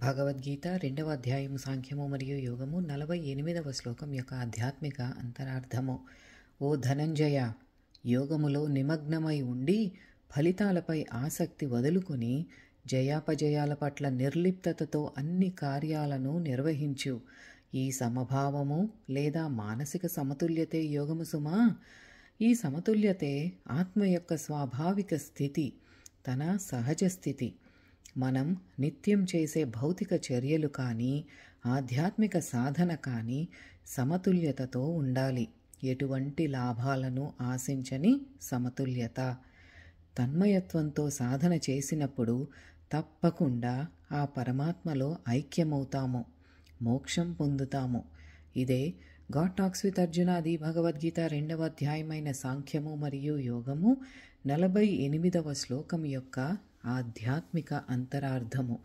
భగవద్గీత రెండవ అధ్యాయం సాంఖ్యము మరియు యోగము 48వ శ్లోకం యొక్క ఆధ్యాత్మిక అంతరార్థము. ఓ ధనంజయ, యోగములో నిమగ్నమై ఉండి ఫలితాలపై ఆసక్తి వదులుకొని జయాపజయాల పట్ల నిర్లిప్తతతో అన్ని కార్యాలను నిర్వహించు. ఈ సమభావము లేదా మానసిక సమతుల్యతే యోగము సుమా. ఈ సమతుల్యతే ఆత్మ యొక్క స్వాభావిక స్థితి, తన సహజ స్థితి. మనం నిత్యం చేసే భౌతిక చర్యలు కానీ ఆధ్యాత్మిక సాధన కానీ సమతుల్యతతో ఉండాలి. ఎటువంటి లాభాలను ఆశించని సమతుల్యత. తన్మయత్వంతో సాధన చేసినప్పుడు తప్పకుండా ఆ పరమాత్మలో ఐక్యమవుతాము, మోక్షం పొందుతాము. ఇదే గాడ్ టాక్స్ విత్ అర్జునాది భగవద్గీత రెండవ అధ్యాయమైన సాంఖ్యము మరియు యోగము 48వ శ్లోకం యొక్క ఆధ్యాత్మిక అంతరార్థము.